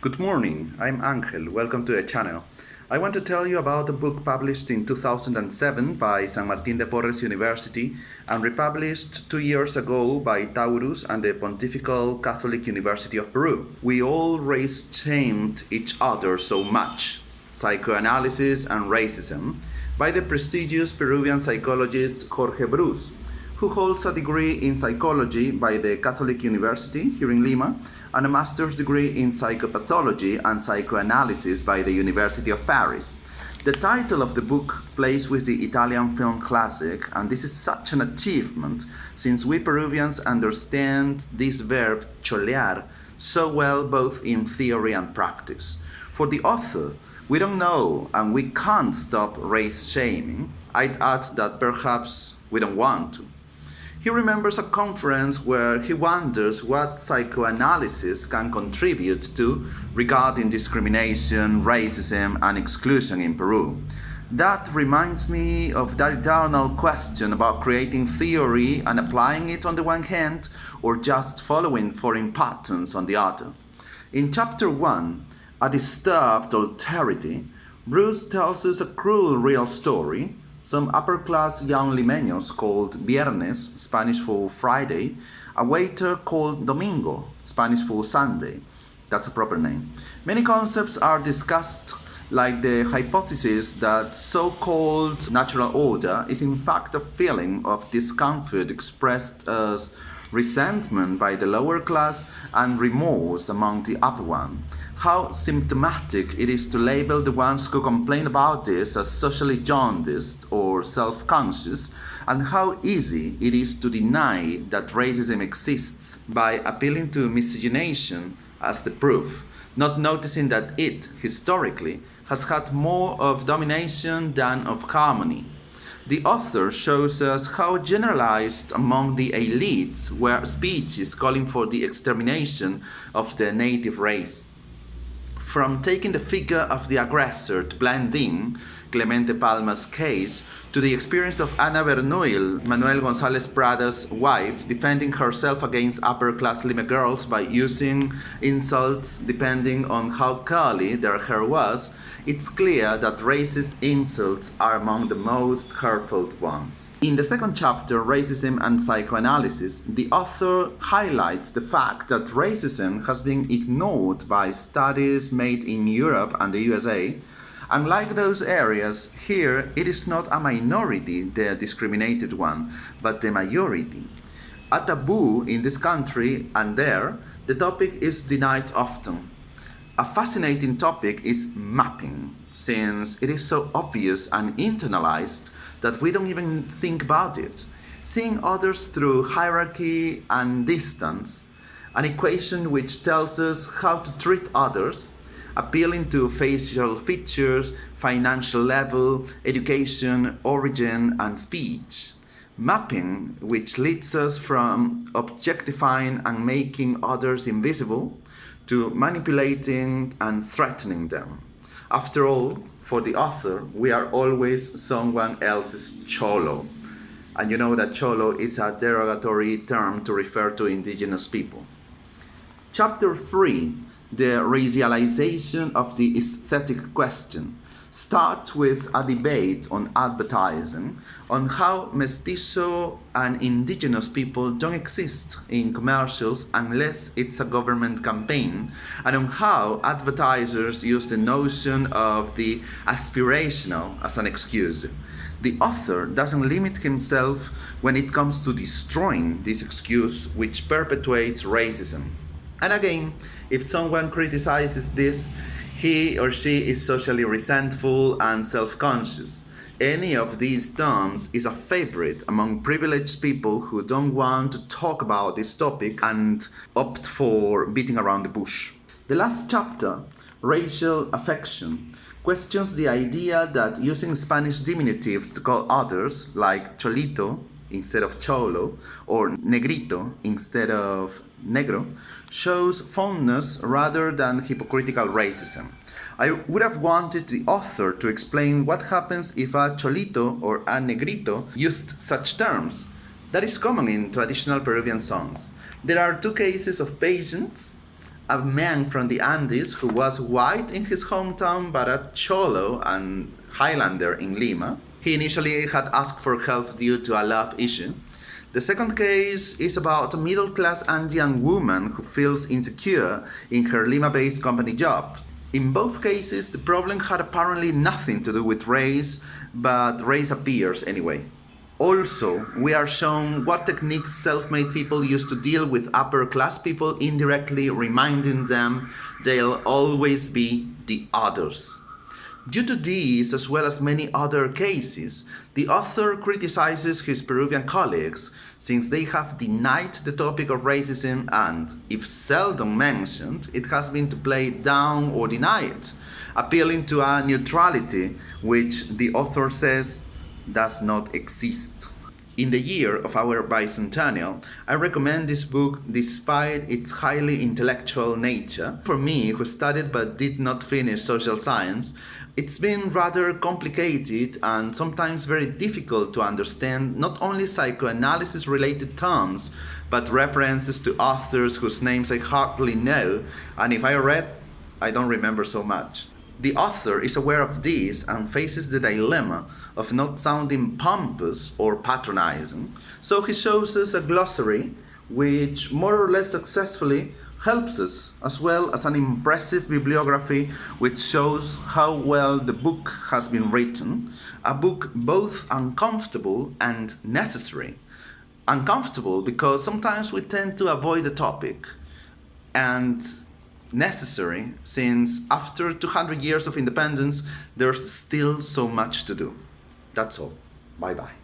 Good morning, I'm Angel. Welcome to the channel. I want to tell you about a book published in 2007 by San Martín de Porres University and republished 2 years ago by Taurus and the Pontifical Catholic University of Peru. We all race-shamed each other so much, Psychoanalysis and Racism, by the prestigious Peruvian psychologist Jorge, who holds a degree in psychology by the Catholic University here in Lima and a master's degree in psychopathology and psychoanalysis by the University of Paris. The title of the book plays with the Italian film classic, and this is such an achievement since we Peruvians understand this verb cholear so well both in theory and practice. For the author, we don't know and we can't stop race shaming. I'd add that perhaps we don't want to. He remembers a conference where he wonders what psychoanalysis can contribute to regarding discrimination, racism, and exclusion in Peru. That reminds me of that eternal question about creating theory and applying it on the one hand, or just following foreign patterns on the other. In chapter 1, A Disturbed Alterity, Bruce tells us a cruel real story. Some upper-class young limeños called Viernes, Spanish for Friday, a waiter called Domingo, Spanish for Sunday. That's a proper name. Many concepts are discussed, like the hypothesis that so-called natural order is in fact a feeling of discomfort expressed as resentment by the lower class and remorse among the upper one. How symptomatic it is to label the ones who complain about this as socially jaundiced or self-conscious, and how easy it is to deny that racism exists by appealing to miscegenation as the proof, not noticing that it, historically, has had more of domination than of harmony. The author shows us how generalized among the elites were speeches calling for the extermination of the native race. From taking the figure of the aggressor to blend in, Clemente Palma's case, to the experience of Ana Bernuil, Manuel González Prada's wife, defending herself against upper-class Lima girls by using insults depending on how curly their hair was, it's clear that racist insults are among the most hurtful ones. In the second chapter, Racism and Psychoanalysis, the author highlights the fact that racism has been ignored by studies made in Europe and the USA. Unlike those areas, here it is not a minority, the discriminated one, but the majority. A taboo in this country and there, the topic is denied often. A fascinating topic is mapping, since it is so obvious and internalized that we don't even think about it. Seeing others through hierarchy and distance, an equation which tells us how to treat others, appealing to facial features, financial level, education, origin, and speech. Mapping, which leads us from objectifying and making others invisible to manipulating and threatening them. After all, for the author, we are always someone else's cholo. And you know that cholo is a derogatory term to refer to indigenous people. Chapter 3, the racialization of the aesthetic question, starts with a debate on advertising, on how mestizo and indigenous people don't exist in commercials unless it's a government campaign, and on how advertisers use the notion of the aspirational as an excuse. The author doesn't limit himself when it comes to destroying this excuse which perpetuates racism. And again, if someone criticizes this, he or she is socially resentful and self-conscious. Any of these terms is a favorite among privileged people who don't want to talk about this topic and opt for beating around the bush. The last chapter, Racial Affection, questions the idea that using Spanish diminutives to call others, like cholito instead of cholo, or negrito instead of negro, shows fondness rather than hypocritical racism. I would have wanted the author to explain what happens if a cholito or a negrito used such terms. That is common in traditional Peruvian songs. There are two cases of patients a man from the Andes who was white in his hometown but a cholo and Highlander in Lima. He initially had asked for help due to a love issue. The second case is about a middle-class Andean woman who feels insecure in her Lima-based company job. In both cases, the problem had apparently nothing to do with race, but race appears anyway. Also, we are shown what techniques self-made people use to deal with upper-class people, indirectly reminding them they'll always be the others. Due to these, as well as many other cases, the author criticizes his Peruvian colleagues since they have denied the topic of racism and, if seldom mentioned, it has been to play it down or deny it, appealing to a neutrality which the author says does not exist. In the year of our bicentennial, I recommend this book despite its highly intellectual nature. For me, who studied but did not finish social science, it's been rather complicated and sometimes very difficult to understand not only psychoanalysis-related terms, but references to authors whose names I hardly know, and if I read, I don't remember so much. The author is aware of this and faces the dilemma of not sounding pompous or patronizing, so he shows us a glossary which more or less successfully helps us, as well as an impressive bibliography which shows how well the book has been written, a book both uncomfortable and necessary. Uncomfortable because sometimes we tend to avoid the topic, and necessary since after 200 years of independence, there's still so much to do. That's all. Bye-bye.